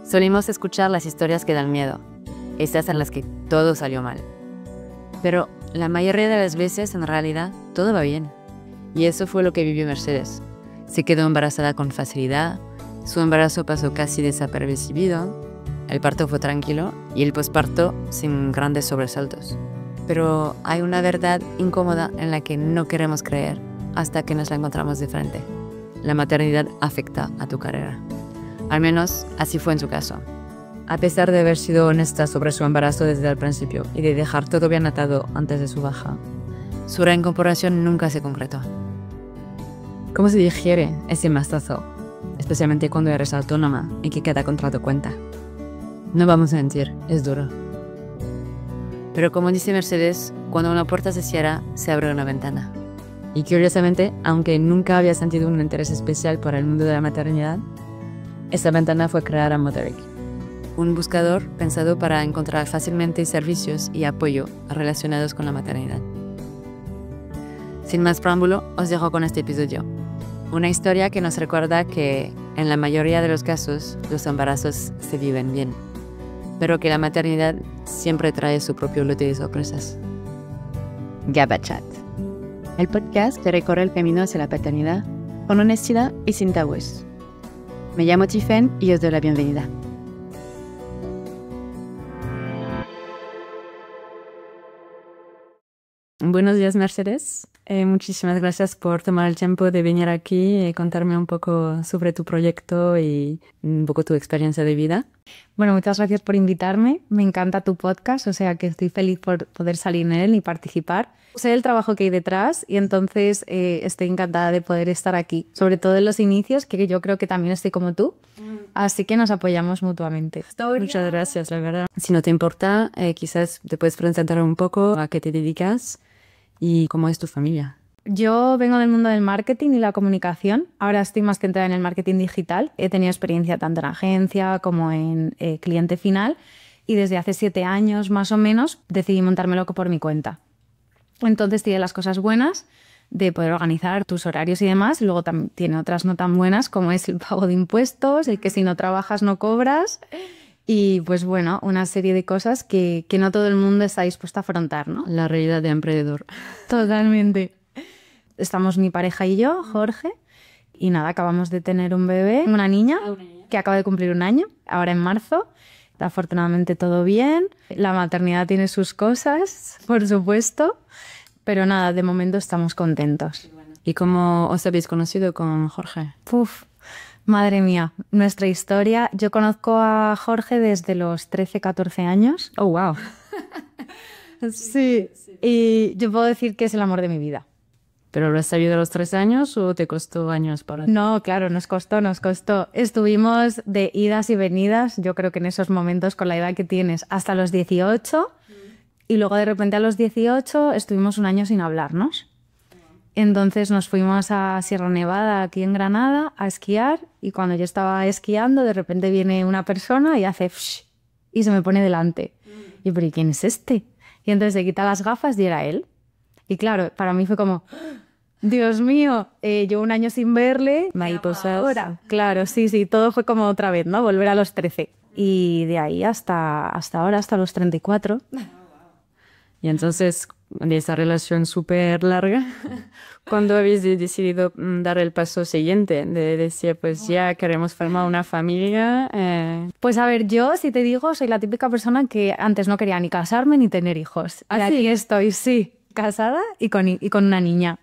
Solimos escuchar las historias que dan miedo, esas en las que todo salió mal. Pero la mayoría de las veces, en realidad, todo va bien. Y eso fue lo que vivió Mercedes. Se quedó embarazada con facilidad, su embarazo pasó casi desapercibido, el parto fue tranquilo y el posparto sin grandes sobresaltos. Pero hay una verdad incómoda en la que no queremos creer hasta que nos la encontramos de frente. La maternidad afecta a tu carrera. Al menos así fue en su caso. A pesar de haber sido honesta sobre su embarazo desde el principio y de dejar todo bien atado antes de su baja, su reincorporación nunca se concretó. ¿Cómo se digiere ese mazazo? Especialmente cuando eres autónoma y que cada contrato cuenta. No vamos a mentir, es duro. Pero como dice Mercedes, cuando una puerta se cierra, se abre una ventana. Y curiosamente, aunque nunca había sentido un interés especial por el mundo de la maternidad, esa ventana fue crear a Motheric, un buscador pensado para encontrar fácilmente servicios y apoyo relacionados con la maternidad. Sin más preámbulo, os dejo con este episodio. Una historia que nos recuerda que, en la mayoría de los casos, los embarazos se viven bien, pero que la maternidad siempre trae su propio lote de sorpresas. GABA Chat, el podcast que recorre el camino hacia la paternidad con honestidad y sin tabúes. Me llamo Tiffen y os doy la bienvenida. Buenos días, Mercedes. Muchísimas gracias por tomar el tiempo de venir aquí y contarme un poco sobre tu proyecto y un poco tu experiencia de vida. Bueno, muchas gracias por invitarme. Me encanta tu podcast, o sea que estoy feliz por poder salir en él y participar. Sé el trabajo que hay detrás y entonces estoy encantada de poder estar aquí, sobre todo en los inicios, que yo creo que también estoy como tú, así que nos apoyamos mutuamente. Muchas gracias, la verdad. Si no te importa, quizás te puedes presentar un poco a qué te dedicas y cómo es tu familia. Yo vengo del mundo del marketing y la comunicación. Ahora estoy más centrada en el marketing digital. He tenido experiencia tanto en agencia como en cliente final y desde hace 7 años más o menos decidí montármelo por mi cuenta. Entonces tiene las cosas buenas de poder organizar tus horarios y demás. Luego también tiene otras no tan buenas como es el pago de impuestos, el que si no trabajas no cobras. Y pues bueno, una serie de cosas que no todo el mundo está dispuesto a afrontar, ¿no? La realidad de emprendedor. Totalmente. Estamos mi pareja y yo, Jorge, y nada, acabamos de tener un bebé, una niña que acaba de cumplir 1 año, ahora en marzo. Afortunadamente todo bien. La maternidad tiene sus cosas, por supuesto, pero nada, de momento estamos contentos. ¿Y cómo os habéis conocido con Jorge? Madre mía, nuestra historia. Yo conozco a Jorge desde los 13, 14 años. ¡Oh, wow! Sí, y yo puedo decir que es el amor de mi vida. ¿Pero lo has sabido a los 3 años o te costó años para...? No, claro, nos costó. Estuvimos de idas y venidas, yo creo que en esos momentos con la edad que tienes, hasta los 18, y luego de repente a los 18 estuvimos 1 año sin hablarnos. Entonces nos fuimos a Sierra Nevada, aquí en Granada, a esquiar, y cuando yo estaba esquiando, de repente viene una persona y hace ¡fsh! Y se me pone delante. Y yo, ¿pero quién es este? Y entonces se quita las gafas y era él. Y claro, para mí fue como, Dios mío, yo 1 año sin verle, ahora. Claro, sí, todo fue como otra vez, ¿no? Volver a los 13. Y de ahí hasta ahora, hasta los 34. Y entonces, de esa relación súper larga, ¿cuándo habéis decidido dar el paso siguiente? De decir, pues ya queremos formar una familia. Pues a ver, yo, si te digo, soy la típica persona que antes no quería ni casarme ni tener hijos. ¿Ah, sí? Aquí estoy, sí, casada y con una niña.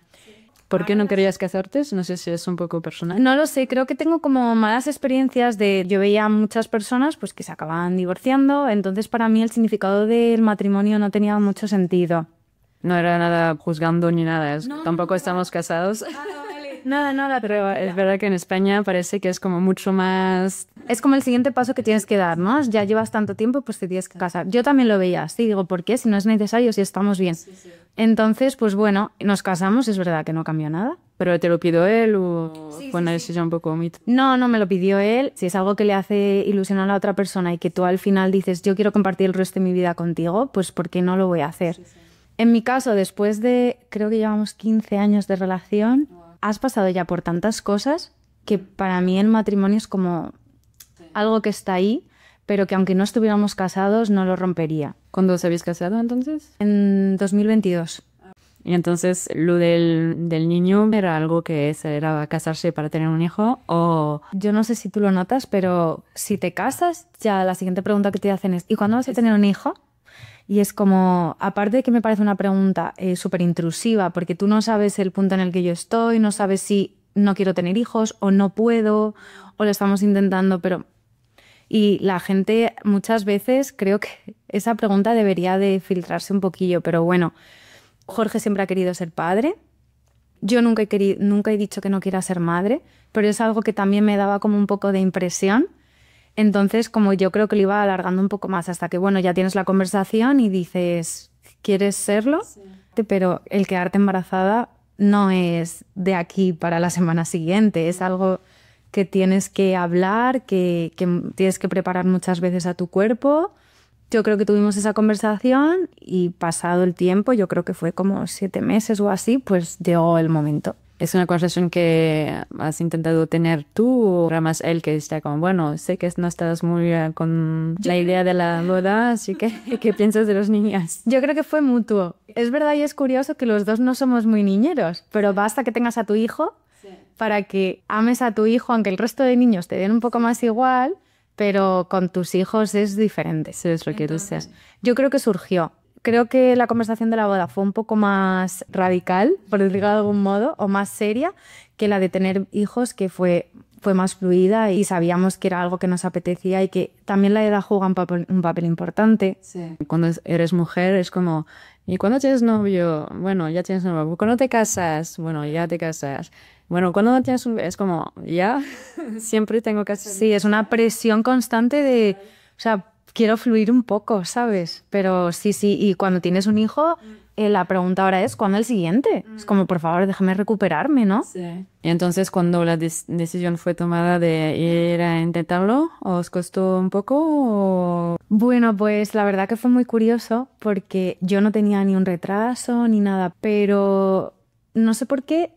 ¿Por qué no querías casarte? No sé si es un poco personal. No lo sé, creo que tengo como malas experiencias yo veía a muchas personas pues que se acababan divorciando, entonces para mí el significado del matrimonio no tenía mucho sentido. No era nada juzgando ni nada, tampoco estamos casados. Nada, Pero es verdad que en España parece que es como mucho más... Es como el siguiente paso que tienes que dar, ¿no? Ya llevas tanto tiempo, pues te tienes que casar. Yo también lo veía así, digo, ¿por qué? Si no es necesario, si estamos bien. Sí. Entonces, pues bueno, nos casamos, es verdad que no cambió nada. ¿Pero te lo pidió él o fue una decisión un poco omita? No me lo pidió él. Si es algo que le hace ilusión a la otra persona y que tú al final dices, yo quiero compartir el resto de mi vida contigo, pues ¿por qué no lo voy a hacer? Sí. En mi caso, después de, creo que llevamos 15 años de relación, has pasado ya por tantas cosas que para mí el matrimonio es como algo que está ahí pero que aunque no estuviéramos casados no lo rompería. ¿Cuándo os habéis casado entonces? En 2022. Y entonces lo del niño era algo que era casarse para tener un hijo o... Yo no sé si tú lo notas, pero si te casas, ya la siguiente pregunta que te hacen es ¿y cuándo vas a tener un hijo? Y es como, aparte de que me parece una pregunta súper intrusiva, porque tú no sabes el punto en el que yo estoy, no sabes si no quiero tener hijos o no puedo, o lo estamos intentando, pero... Y la gente muchas veces creo que esa pregunta debería de filtrarse un poquillo, pero bueno, Jorge siempre ha querido ser padre. Yo nunca he dicho que no quiera ser madre, pero es algo que también me daba como un poco de impresión. Entonces, como yo creo que lo iba alargando un poco más hasta que, bueno, ya tienes la conversación y dices, ¿quieres serlo? Sí. Pero el quedarte embarazada no es de aquí para la semana siguiente, es algo que tienes que hablar, que tienes que preparar muchas veces a tu cuerpo. Yo creo que tuvimos esa conversación y pasado el tiempo, yo creo que fue como 7 meses o así, pues llegó el momento. ¿Es una conversación que has intentado tener tú o era más él que está como, bueno, sé que no estás muy con la idea de la boda, así que ¿qué piensas de los niños? Yo creo que fue mutuo. Es verdad y es curioso que los dos no somos muy niñeros, pero basta que tengas a tu hijo para que ames a tu hijo, aunque el resto de niños te den un poco más igual, pero con tus hijos es diferente. Sí, es lo que tú seas. Yo creo que surgió. Creo que la conversación de la boda fue un poco más radical, por decirlo de algún modo, o más seria que la de tener hijos, que fue más fluida y sabíamos que era algo que nos apetecía y que también la edad juega un papel importante. Sí. Cuando eres mujer es como, ¿y cuándo tienes novio? Bueno, ya tienes novio. ¿Cuándo te casas? Bueno, ya te casas. Bueno, cuando tienes es como, ya, siempre tengo que hacer. Sí, es una presión constante de, o sea, quiero fluir un poco, ¿sabes? Pero sí, y cuando tienes un hijo, la pregunta ahora es, ¿cuándo el siguiente? Es como, por favor, déjame recuperarme, ¿no? Sí. Y entonces, cuando la decisión fue tomada de ir a intentarlo, ¿os costó un poco? O... Bueno, pues la verdad que fue muy curioso porque yo no tenía ni un retraso ni nada, pero... No sé por qué,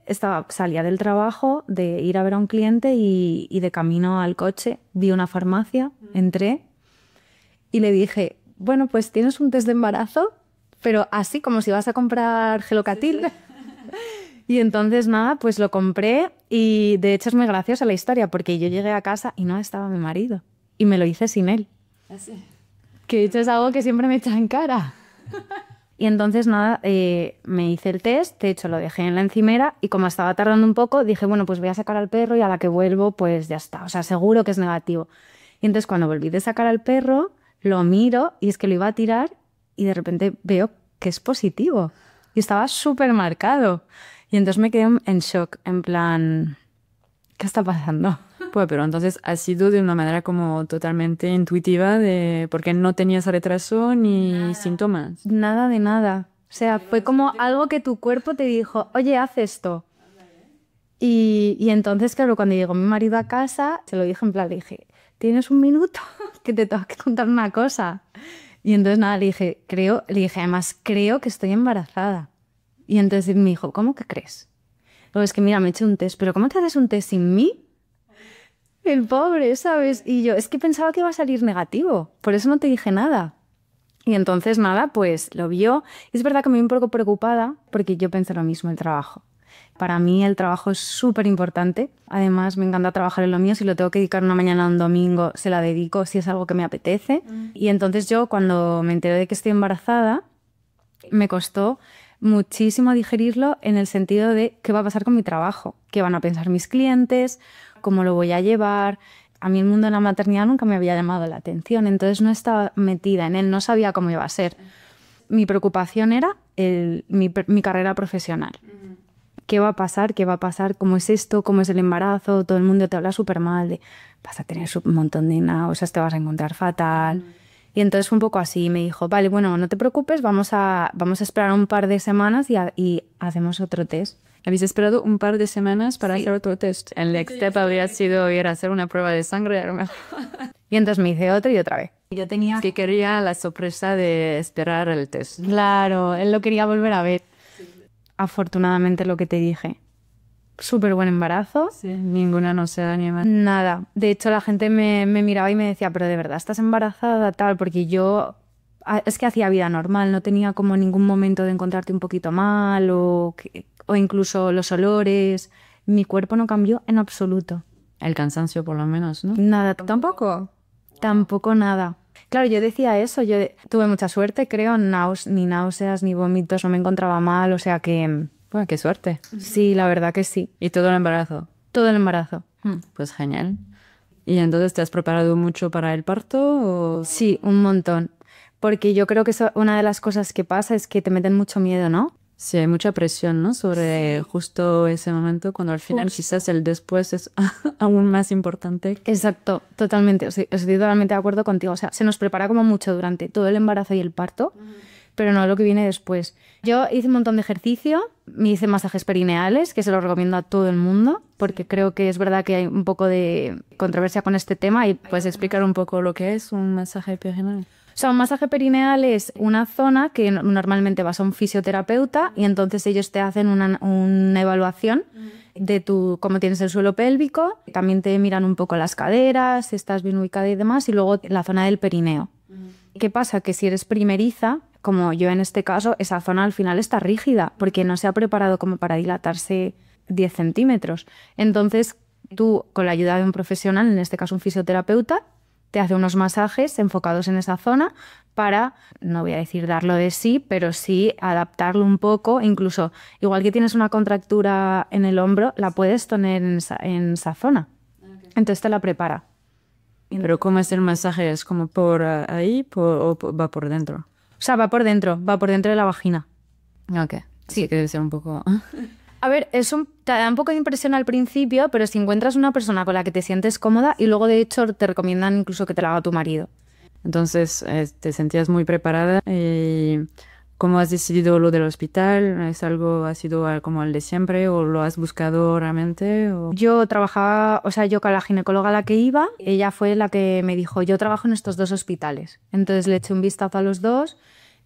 salía del trabajo, de ir a ver a un cliente y de camino al coche vi una farmacia, entré y le dije, bueno, pues tienes un test de embarazo, pero así como si vas a comprar Gelocatil. Sí. Y entonces nada, pues lo compré y de hecho es muy graciosa la historia porque yo llegué a casa y no estaba mi marido y me lo hice sin él. ¿Así? Que de hecho es algo que siempre me echa en cara. Y entonces nada, me hice el test, de hecho lo dejé en la encimera y como estaba tardando un poco dije, bueno, pues voy a sacar al perro y a la que vuelvo pues ya está, o sea, seguro que es negativo. Y entonces cuando volví de sacar al perro, lo miro y es que lo iba a tirar y de repente veo que es positivo y estaba súper marcado. Y entonces me quedé en shock, en plan, ¿qué está pasando? Pues, pero entonces ha sido de una manera como totalmente intuitiva porque no tenías retraso ni síntomas. Nada de nada. O sea, fue como algo que tu cuerpo te dijo, oye, haz esto. Y entonces, claro, cuando llegó mi marido a casa, se lo dije en plan, le dije, ¿tienes un minuto? Que te tengo que contar una cosa. Y entonces nada, le dije, además, creo que estoy embarazada. Y entonces me dijo, ¿cómo que crees? Luego es que mira, me he hecho un test, pero ¿cómo te haces un test sin mí? El pobre, ¿sabes? Y yo, es que pensaba que iba a salir negativo, por eso no te dije nada. Y entonces nada, pues lo vio. Es verdad que me vi un poco preocupada porque yo pensé lo mismo, el trabajo. Para mí el trabajo es súper importante. Además me encanta trabajar en lo mío. Si lo tengo que dedicar una mañana o un domingo, se la dedico si es algo que me apetece. Y entonces yo cuando me enteré de que estoy embarazada, me costó muchísimo digerirlo en el sentido de qué va a pasar con mi trabajo, qué van a pensar mis clientes, cómo lo voy a llevar. A mí el mundo de la maternidad nunca me había llamado la atención, entonces no estaba metida en él, no sabía cómo iba a ser. Mi preocupación era mi carrera profesional. ¿Qué va a pasar? ¿Qué va a pasar? ¿Cómo es esto? ¿Cómo es el embarazo? Todo el mundo te habla súper mal de vas a tener un montón de náuseas, te vas a encontrar fatal. Y entonces fue un poco así, me dijo, vale, bueno, no te preocupes, vamos a esperar un par de semanas y hacemos otro test. ¿Habéis esperado un par de semanas para hacer otro test? El next step habría sido ir a hacer una prueba de sangre a lo mejor. Y entonces me hice otra y otra vez. Yo tenía que quería la sorpresa de esperar el test. Claro, él lo quería volver a ver. Afortunadamente lo que te dije. súper buen embarazo. Sí, ninguna no se anima. Nada. De hecho, la gente me miraba y me decía, pero de verdad, ¿estás embarazada? Tal, porque yo es que hacía vida normal, no tenía como ningún momento de encontrarte un poquito mal o incluso los olores. Mi cuerpo no cambió en absoluto. El cansancio por lo menos, ¿no? Nada. ¿Tampoco? Tampoco nada. Claro, yo decía eso, yo tuve mucha suerte, creo, ni náuseas ni vómitos, no me encontraba mal, o sea que... Bueno, qué suerte. Sí, la verdad que sí. ¿Y todo el embarazo? Todo el embarazo. Pues genial. ¿Y entonces te has preparado mucho para el parto? O... Sí, un montón. Porque yo creo que una de las cosas que pasa es que te meten mucho miedo, ¿no? Sí, hay mucha presión, ¿no? Sobre justo ese momento, cuando al final quizás el después es aún más importante. Exacto, totalmente. Estoy totalmente de acuerdo contigo. O sea, se nos prepara como mucho durante todo el embarazo y el parto, pero no lo que viene después. Yo hice un montón de ejercicio, me hice masajes perineales, que se los recomiendo a todo el mundo, porque creo que es verdad que hay un poco de controversia con este tema. Y ¿Puedes explicar un poco lo que es un masaje perineal? o sea, un masaje perineal es una zona que normalmente vas a un fisioterapeuta y entonces ellos te hacen una evaluación de cómo tienes el suelo pélvico. También te miran un poco las caderas, si estás bien ubicada y demás, y luego la zona del perineo. ¿Qué pasa? Que si eres primeriza, como yo en este caso, esa zona al final está rígida porque no se ha preparado como para dilatarse 10 centímetros. Entonces, tú, con la ayuda de un profesional, en este caso un fisioterapeuta, te hace unos masajes enfocados en esa zona para, no voy a decir darlo de sí, pero sí adaptarlo un poco. Incluso, igual que tienes una contractura en el hombro, la puedes tener en esa zona. Entonces te la prepara. ¿Pero cómo es el masaje? ¿Es como por ahí o va por dentro? O sea, va por dentro de la vagina. Ok. Sí, que debe ser un poco... A ver, te da un poco de impresión al principio, pero si encuentras una persona con la que te sientes cómoda y luego de hecho te recomiendan incluso que te la haga tu marido. Entonces, te sentías muy preparada. ¿Cómo has decidido lo del hospital? ¿Ha sido como el de siempre o lo has buscado realmente? O... Yo trabajaba, o sea, yo con la ginecóloga a la que iba, ella fue la que me dijo, yo trabajo en estos 2 hospitales. Entonces le eché un vistazo a los 2.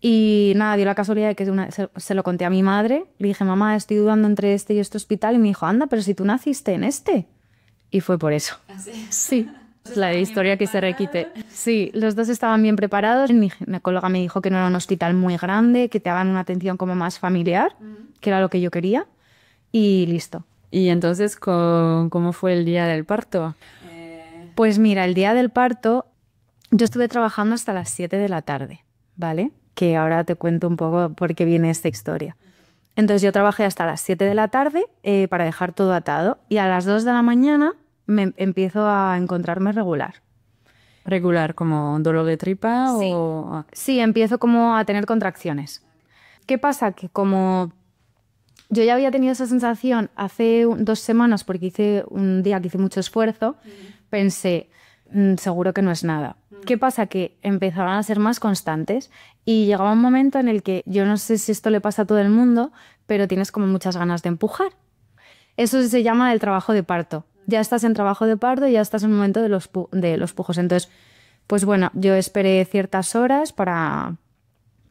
Y nada, dio la casualidad de que se lo conté a mi madre. Le dije, mamá, estoy dudando entre este y este hospital. Y me dijo, anda, pero si tú naciste en este. Y fue por eso. ¿Ah, sí? Sí. Es la historia que se repite. Sí, los 2 estaban bien preparados. Mi ginecóloga me dijo que no era un hospital muy grande, que te daban una atención como más familiar, que era lo que yo quería. Y listo. ¿Y entonces cómo fue el día del parto? Pues mira, el día del parto yo estuve trabajando hasta las 7 de la tarde, ¿vale? Que ahora te cuento un poco por qué viene esta historia. Entonces yo trabajé hasta las 7 de la tarde para dejar todo atado y a las 2 de la mañana me empiezo a encontrarme regular. ¿Regular como dolor de tripa? Sí. O... Sí, empiezo como a tener contracciones. ¿Qué pasa? Que como yo ya había tenido esa sensación hace 2 semanas porque hice un día que hice mucho esfuerzo, pensé, seguro que no es nada. ¿Qué pasa? Que empezaban a ser más constantes y llegaba un momento en el que, yo no sé si esto le pasa a todo el mundo, pero tienes como muchas ganas de empujar. Eso se llama el trabajo de parto. Ya estás en trabajo de parto y ya estás en el momento de los pujos. Entonces, pues bueno, yo esperé ciertas horas para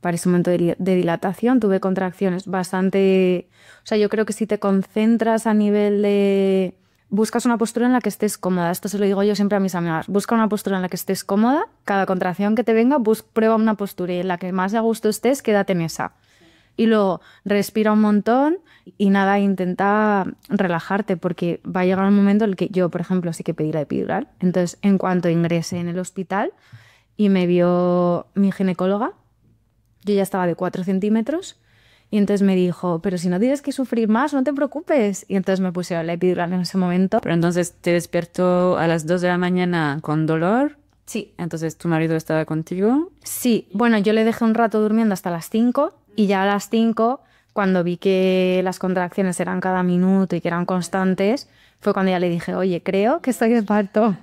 ese momento de dilatación. Tuve contracciones bastante... O sea, yo creo que si te concentras a nivel de... Buscas una postura en la que estés cómoda. Esto se lo digo yo siempre a mis amigas. Busca una postura en la que estés cómoda. Cada contracción que te venga, prueba una postura y en la que más a gusto estés, quédate en esa. Y luego respira un montón y nada, intenta relajarte porque va a llegar un momento en el que yo, por ejemplo, sí que pedí la epidural. Entonces, en cuanto ingresé en el hospital y me vio mi ginecóloga, yo ya estaba de 4 centímetros. Y entonces me dijo, pero si no tienes que sufrir más, no te preocupes. Y entonces me pusieron la epidural en ese momento. Pero entonces te despertó a las 2 de la mañana con dolor. Sí. Entonces tu marido estaba contigo. Sí, bueno, yo le dejé un rato durmiendo hasta las 5 y ya a las 5, cuando vi que las contracciones eran cada minuto y que eran constantes, fue cuando ya le dije, oye, creo que estoy de parto.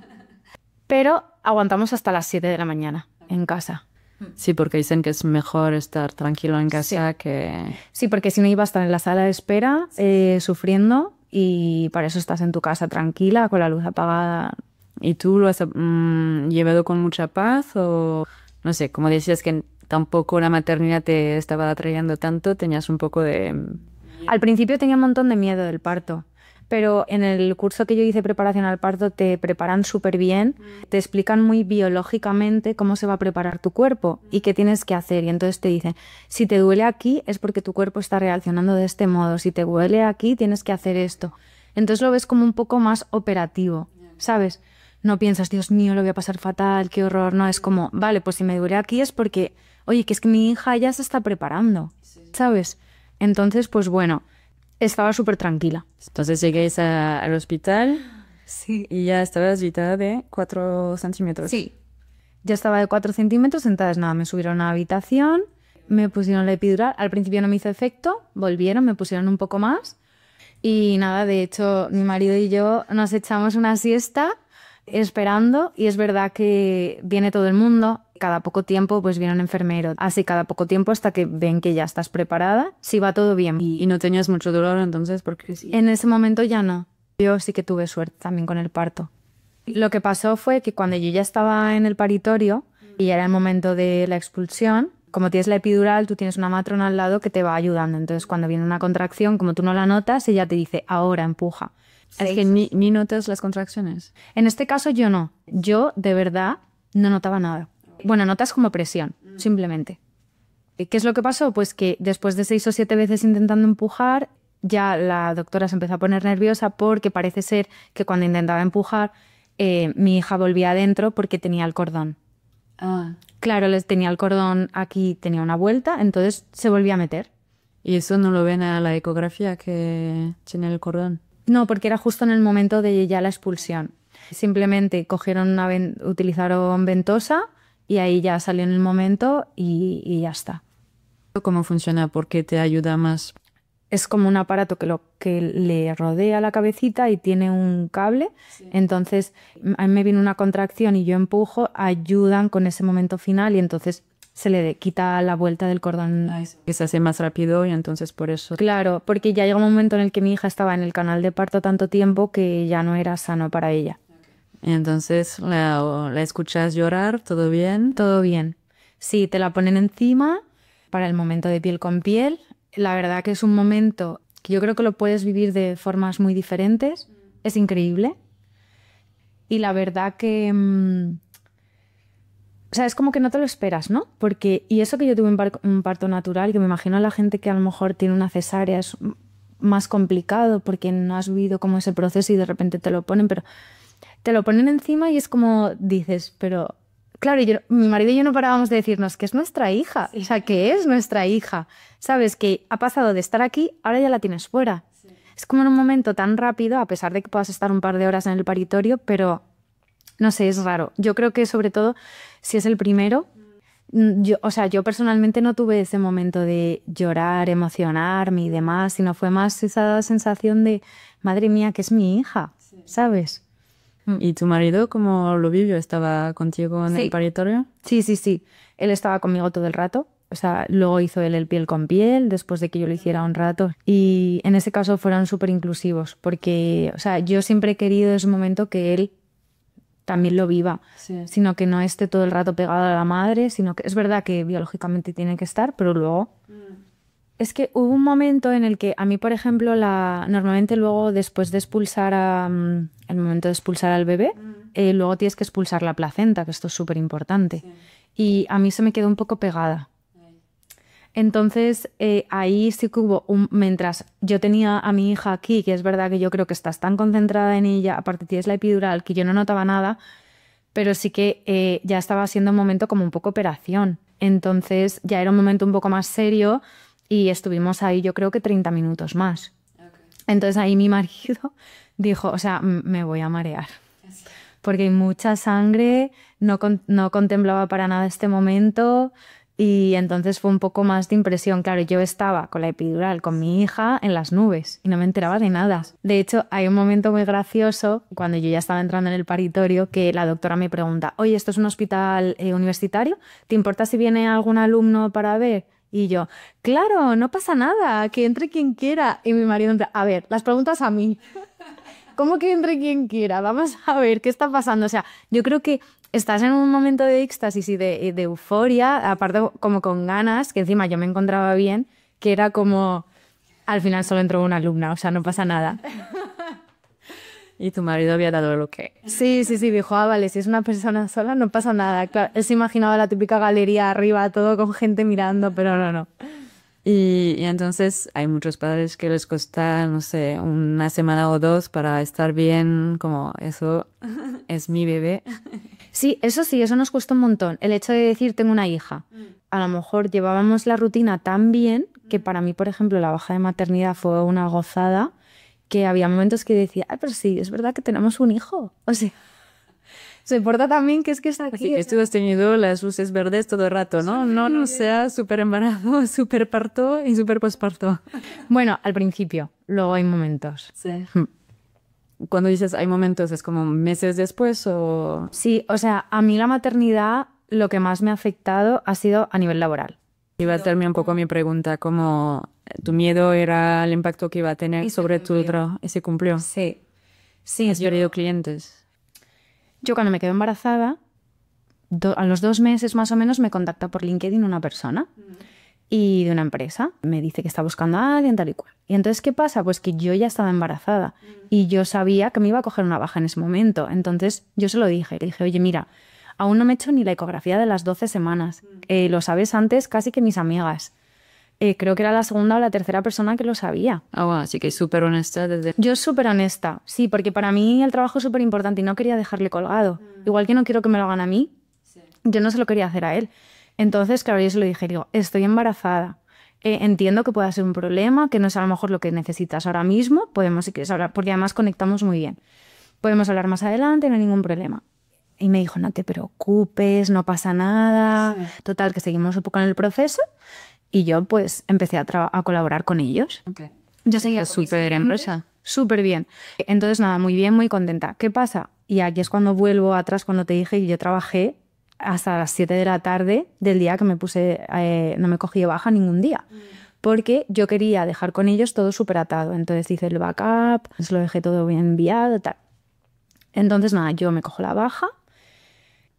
Pero aguantamos hasta las 7 de la mañana en casa. Sí, porque dicen que es mejor estar tranquilo en casa que... Sí, porque si no iba a estar en la sala de espera sufriendo y para eso estás en tu casa tranquila, con la luz apagada. ¿Y tú lo has llevado con mucha paz o, no sé, como decías que tampoco la maternidad te estaba atrayendo tanto, tenías un poco de... Al principio tenía un montón de miedo del parto, Pero en el curso que yo hice preparación al parto te preparan súper bien, te explican muy biológicamente cómo se va a preparar tu cuerpo y qué tienes que hacer. Y entonces te dicen, si te duele aquí es porque tu cuerpo está reaccionando de este modo, si te duele aquí tienes que hacer esto. Entonces lo ves como un poco más operativo, ¿sabes? No piensas, Dios mío, lo voy a pasar fatal, qué horror. No, es como, vale, pues si me duele aquí es porque, oye, que es que mi hija ya se está preparando, ¿sabes? Entonces, pues bueno, estaba súper tranquila. Entonces lleguéis al hospital Sí. y ya estabas visitada de 4 centímetros. Sí. Ya estaba de 4 centímetros, entonces nada, me subieron a la habitación, me pusieron la epidural. Al principio no me hizo efecto, volvieron, me pusieron un poco más. Y nada, de hecho, mi marido y yo nos echamos una siesta esperando y es verdad que viene todo el mundo. Cada poco tiempo pues viene un enfermero. Así cada poco tiempo hasta que ven que ya estás preparada. Si va todo bien. Y no tenías mucho dolor entonces porque sí. En ese momento ya no. Yo sí que tuve suerte también con el parto. Lo que pasó fue que cuando yo ya estaba en el paritorio y ya era el momento de la expulsión, como tienes la epidural, tú tienes una matrona al lado que te va ayudando. Entonces cuando viene una contracción, como tú no la notas, ella te dice, ahora empuja. Es que ni notas las contracciones. En este caso yo no. Yo de verdad no notaba nada. Bueno, notas como presión, simplemente. ¿Qué es lo que pasó? Pues que después de 6 o 7 veces intentando empujar, ya la doctora se empezó a poner nerviosa porque parece ser que cuando intentaba empujar, mi hija volvía adentro porque tenía el cordón. Ah. Claro, les tenía el cordón aquí, tenía una vuelta, entonces se volvía a meter. ¿Y eso no lo ven a la ecografía que tiene el cordón? No, porque era justo en el momento de ya la expulsión. Simplemente utilizaron ventosa y ahí ya salió en el momento y ya está. ¿Cómo funciona? ¿Por qué te ayuda más? Es como un aparato que le rodea la cabecita y tiene un cable. Sí. Entonces, a mí me viene una contracción y yo empujo, ayudan con ese momento final y entonces se le quita la vuelta del cordón. Que se hace más rápido y entonces por eso. Claro, porque ya llega un momento en el que mi hija estaba en el canal de parto tanto tiempo que ya no era sano para ella. Y entonces la escuchas llorar, ¿todo bien? Todo bien. Sí, te la ponen encima para el momento de piel con piel. La verdad que es un momento que yo creo que lo puedes vivir de formas muy diferentes. Es increíble. Y la verdad que... o sea, es como que no te lo esperas, ¿no? Porque, y eso que yo tuve un parto natural, que me imagino a la gente que a lo mejor tiene una cesárea es más complicado porque no has vivido como ese proceso y de repente te lo ponen, pero te lo ponen encima y es como dices, pero... Claro, mi marido y yo no parábamos de decirnos que es nuestra hija, o sea, que es nuestra hija. Sabes que ha pasado de estar aquí, ahora ya la tienes fuera. Sí. Es como en un momento tan rápido, a pesar de que puedas estar un par de horas en el paritorio, pero no sé, es raro. Yo creo que sobre todo si es el primero, yo personalmente no tuve ese momento de llorar, emocionarme y demás, sino fue más esa sensación de, madre mía, que es mi hija, ¿sabes? ¿Y tu marido cómo lo vivió? ¿Estaba contigo en el paritorio? Sí. Él estaba conmigo todo el rato. O sea, luego hizo él el piel con piel después de que yo lo hiciera un rato. Y en ese caso fueron súper inclusivos porque, o sea, yo siempre he querido ese momento que él también lo viva. Sí. Sino que no esté todo el rato pegado a la madre, sino que es verdad que biológicamente tiene que estar, pero luego... Es que hubo un momento en el que a mí, por ejemplo, normalmente luego después de expulsar el momento de expulsar al bebé, luego tienes que expulsar la placenta, que esto es súper importante. Sí. Y a mí se me quedó un poco pegada. Entonces, ahí sí que hubo mientras yo tenía a mi hija aquí, que es verdad que yo creo que estás tan concentrada en ella, aparte tienes la epidural, que yo no notaba nada, pero sí que ya estaba siendo un momento como un poco operación. Entonces, ya era un momento un poco más serio. Y estuvimos ahí yo creo que 30 minutos más. Okay. Entonces ahí mi marido dijo, o sea, me voy a marear. Porque hay mucha sangre, no contemplaba para nada este momento y entonces fue un poco más de impresión. Claro, yo estaba con la epidural, con mi hija en las nubes y no me enteraba de nada. De hecho, hay un momento muy gracioso cuando yo ya estaba entrando en el paritorio que la doctora me pregunta, oye, ¿esto es un hospital universitario? ¿Te importa si viene algún alumno para ver? Y yo, claro, no pasa nada, que entre quien quiera. Y mi marido entra, a ver, las preguntas a mí. ¿Cómo que entre quien quiera? Vamos a ver, ¿qué está pasando? O sea, yo creo que estás en un momento de éxtasis y de euforia, aparte como con ganas, que encima yo me encontraba bien, que era como, al final solo entró una alumna, o sea, no pasa nada. Y tu marido había dado lo que... Sí, dijo, vale, si es una persona sola no pasa nada. Claro, él se imaginaba la típica galería arriba, todo con gente mirando, pero no. Y entonces hay muchos padres que les cuesta, no sé, una semana o dos para estar bien, como eso es mi bebé. Sí, eso nos cuesta un montón. El hecho de decir, tengo una hija. A lo mejor llevábamos la rutina tan bien que para mí, por ejemplo, la baja de maternidad fue una gozada, que había momentos que decía, pero sí, es verdad que tenemos un hijo. O sea, se importa también que es que está aquí. Así que tú has tenido las luces verdes todo el rato, ¿no? No sea súper embarazo, súper parto y súper posparto. Bueno, al principio, luego hay momentos. Sí. Cuando dices hay momentos, ¿es como meses después o...? Sí, o sea, a mí la maternidad lo que más me ha afectado ha sido a nivel laboral. Iba a terminar un poco mi pregunta, como tu miedo era el impacto que iba a tener sobre tu trabajo, y se cumplió. Sí. ¿Has perdido clientes? Yo cuando me quedo embarazada, a los 2 meses más o menos me contacta por LinkedIn una persona y de una empresa. Me dice que está buscando a alguien tal y cual. Y entonces, ¿qué pasa? Pues que yo ya estaba embarazada y yo sabía que me iba a coger una baja en ese momento. Entonces yo se lo dije. Le dije, oye, mira, aún no me he hecho ni la ecografía de las 12 semanas. Lo sabes antes casi que mis amigas. Creo que era la segunda o la tercera persona que lo sabía. Ah, bueno, así que súper honesta desde... Yo súper honesta, sí, porque para mí el trabajo es súper importante y no quería dejarle colgado. Igual que no quiero que me lo hagan a mí, yo no se lo quería hacer a él. Entonces, claro, yo se lo dije, digo, estoy embarazada. Entiendo que pueda ser un problema, que no es a lo mejor lo que necesitas ahora mismo. Podemos, si quieres hablar, porque además conectamos muy bien. Podemos hablar más adelante, no hay ningún problema. Y me dijo, no te preocupes, no pasa nada. Sí. Total, que seguimos un poco en el proceso. Y yo pues empecé a colaborar con ellos. Okay. Yo seguía súper empresa. Súper bien. Entonces nada, muy bien, muy contenta. ¿Qué pasa? Y aquí es cuando vuelvo atrás, cuando te dije que yo trabajé hasta las 7 de la tarde del día que me puse, no me cogí baja ningún día. Porque yo quería dejar con ellos todo súper atado. Entonces hice el backup, se lo dejé todo bien enviado, tal. Entonces nada, yo me cojo la baja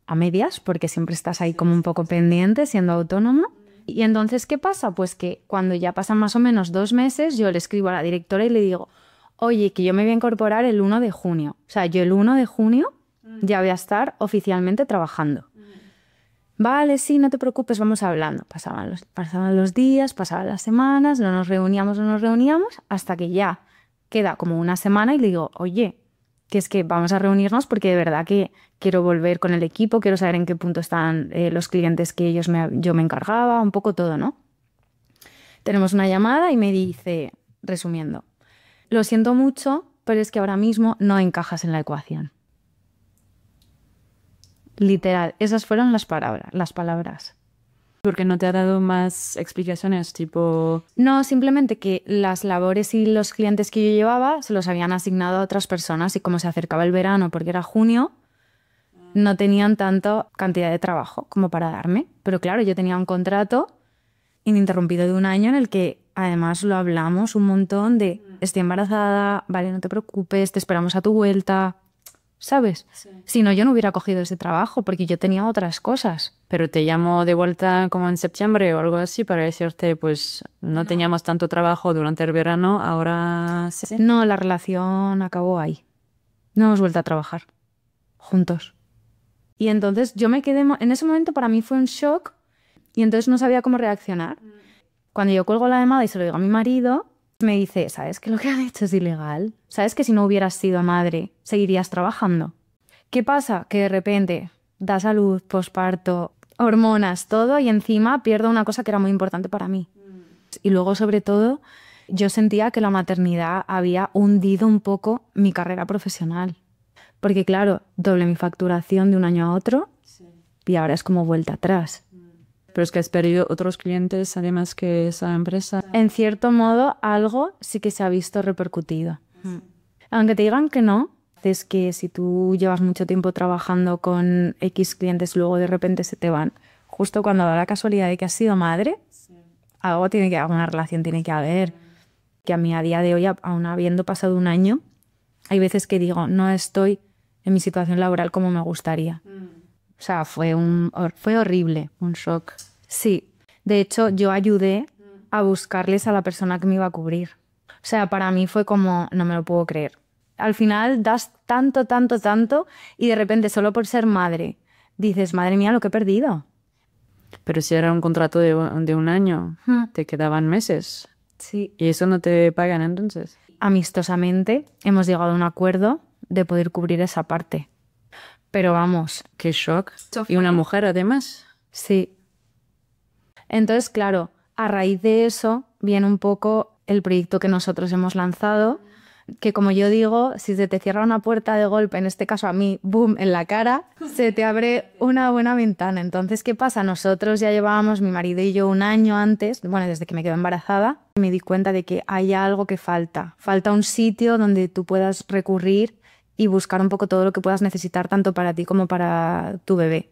a medias, porque siempre estás ahí como un poco pendiente, siendo autónomo. Y entonces, ¿qué pasa? Pues que cuando ya pasan más o menos 2 meses, yo le escribo a la directora y le digo, oye, que yo me voy a incorporar el 1 de junio. O sea, yo el 1 de junio ya voy a estar oficialmente trabajando. Vale, sí, no te preocupes, vamos hablando. Pasaban los días, pasaban las semanas, no nos reuníamos, hasta que ya queda como una semana y le digo, oye, que es que vamos a reunirnos porque de verdad que quiero volver con el equipo, quiero saber en qué punto están los clientes que yo me encargaba, un poco todo, ¿no? Tenemos una llamada y me dice, resumiendo, lo siento mucho, pero es que ahora mismo no encajas en la ecuación. Literal, esas fueron las palabras. ¿Porque no te ha dado más explicaciones, tipo...? No, simplemente que las labores y los clientes que yo llevaba se los habían asignado a otras personas y como se acercaba el verano, porque era junio, no tenían tanta cantidad de trabajo como para darme. Pero claro, yo tenía un contrato ininterrumpido de 1 año en el que además lo hablamos un montón de estoy embarazada, vale, no te preocupes, te esperamos a tu vuelta... ¿Sabes? Sí. Si no, yo no hubiera cogido ese trabajo porque yo tenía otras cosas. Pero te llamo de vuelta como en septiembre o algo así para decirte, pues no teníamos tanto trabajo durante el verano, ahora sí. No, la relación acabó ahí. No hemos vuelto a trabajar juntos. Y entonces yo me quedé... En ese momento para mí fue un shock y entonces no sabía cómo reaccionar. Cuando yo cuelgo la llamada y se lo digo a mi marido... Me dice, ¿sabes que lo que han hecho es ilegal? ¿Sabes que si no hubieras sido madre, seguirías trabajando? ¿Qué pasa? Que de repente das a luz, posparto, hormonas, todo, y encima pierdo una cosa que era muy importante para mí. Y luego, sobre todo, yo sentía que la maternidad había hundido un poco mi carrera profesional. Porque claro, doble mi facturación de un año a otro y ahora es como vuelta atrás. Pero es que has perdido otros clientes además que esa empresa. En cierto modo, algo sí que se ha visto repercutido. Aunque te digan que no, es que si tú llevas mucho tiempo trabajando con X clientes, luego de repente se te van. Justo cuando da la casualidad de que has sido madre, algo tiene que haber, una relación tiene que haber. Que a mí a día de hoy, aún habiendo pasado 1 año, hay veces que digo, no estoy en mi situación laboral como me gustaría. O sea, fue horrible. Un shock. Sí. De hecho, yo ayudé a buscarles a la persona que me iba a cubrir. O sea, para mí fue como, no me lo puedo creer. Al final das tanto, tanto, tanto y de repente solo por ser madre dices, madre mía, lo que he perdido. Pero si era un contrato de un año, te quedaban meses. Sí. ¿Y eso no te pagan entonces? Amistosamente hemos llegado a un acuerdo de poder cubrir esa parte. Pero vamos. ¡Qué shock! Y una mujer además. Sí. Entonces, claro, a raíz de eso viene un poco el proyecto que nosotros hemos lanzado, que como yo digo, si se te cierra una puerta de golpe, en este caso a mí, boom, en la cara, se te abre una buena ventana. Entonces, ¿qué pasa? Nosotros ya llevábamos, mi marido y yo, un año antes, bueno, desde que me quedé embarazada, me di cuenta de que hay algo que falta. Falta un sitio donde tú puedas recurrir y buscar un poco todo lo que puedas necesitar, tanto para ti como para tu bebé.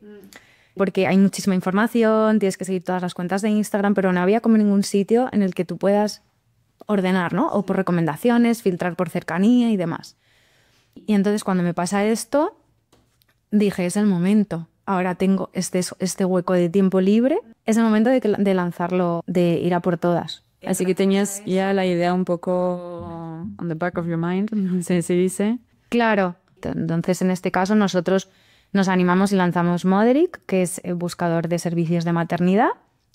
Porque hay muchísima información, tienes que seguir todas las cuentas de Instagram, pero no había como ningún sitio en el que tú puedas ordenar, ¿no? O por recomendaciones, filtrar por cercanía y demás. Y entonces cuando me pasa esto, dije, es el momento. Ahora tengo este hueco de tiempo libre. Es el momento de lanzarlo, de ir a por todas. Así que tenías ya la idea un poco on the back of your mind, se dice. Claro. Entonces, en este caso, nosotros nos animamos y lanzamos Moderic, que es el buscador de servicios de maternidad.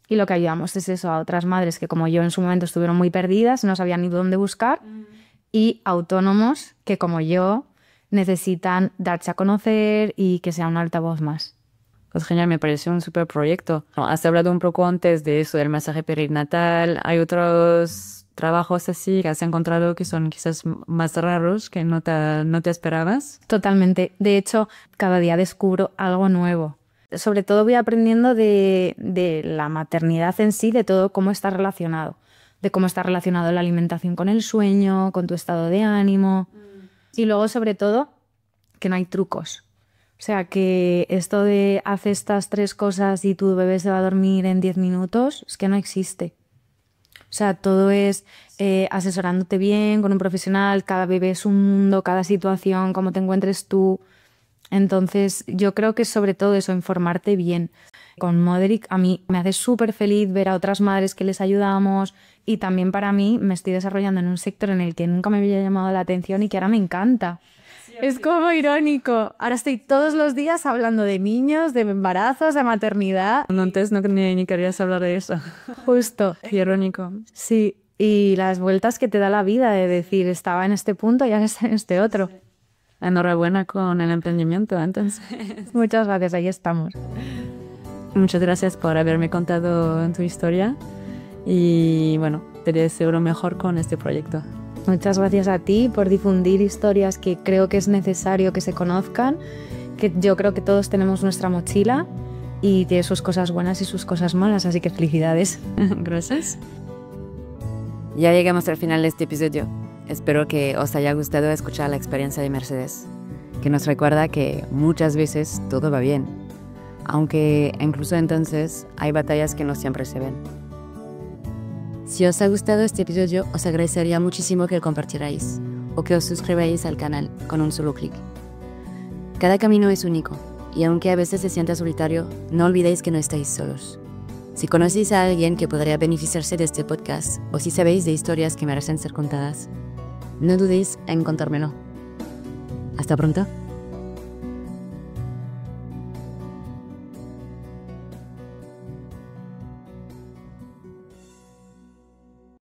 Y lo que ayudamos es eso, a otras madres que como yo en su momento estuvieron muy perdidas, no sabían ni dónde buscar, y autónomos que como yo necesitan darse a conocer y que sea un altavoz más. Pues genial, me pareció un súper proyecto. Has hablado un poco antes de eso, del masaje perinatal. ¿Hay otros trabajos así que has encontrado que son quizás más raros, que no te esperabas? Totalmente. De hecho, cada día descubro algo nuevo. Sobre todo voy aprendiendo de la maternidad en sí, de todo cómo está relacionado. De cómo está relacionado la alimentación con el sueño, con tu estado de ánimo. Y luego, sobre todo, que no hay trucos. O sea, que esto de haz estas 3 cosas y tu bebé se va a dormir en 10 minutos, es que no existe. O sea, todo es asesorándote bien con un profesional, cada bebé es un mundo, cada situación, cómo te encuentres tú. Entonces, yo creo que es sobre todo eso, informarte bien. Con Moderic a mí me hace súper feliz ver a otras madres que les ayudamos y también para mí me estoy desarrollando en un sector en el que nunca me había llamado la atención y que ahora me encanta. Es como irónico. Ahora estoy todos los días hablando de niños, de embarazos, de maternidad. Antes no ni querías hablar de eso. Justo. Qué irónico. Sí, y las vueltas que te da la vida de decir, estaba en este punto y ahora está en este otro. Enhorabuena con el emprendimiento, entonces. Muchas gracias, ahí estamos. Muchas gracias por haberme contado tu historia y bueno, te deseo lo mejor con este proyecto. Muchas gracias a ti por difundir historias que creo que es necesario que se conozcan, que yo creo que todos tenemos nuestra mochila y tiene sus cosas buenas y sus cosas malas, así que felicidades. Gracias. Ya llegamos al final de este episodio. Espero que os haya gustado escuchar la experiencia de Mercedes, que nos recuerda que muchas veces todo va bien, aunque incluso entonces hay batallas que no siempre se ven. Si os ha gustado este episodio, os agradecería muchísimo que lo compartierais o que os suscribáis al canal con un solo clic. Cada camino es único y aunque a veces se sienta solitario, no olvidéis que no estáis solos. Si conocéis a alguien que podría beneficiarse de este podcast o si sabéis de historias que merecen ser contadas, no dudéis en contármelo. Hasta pronto.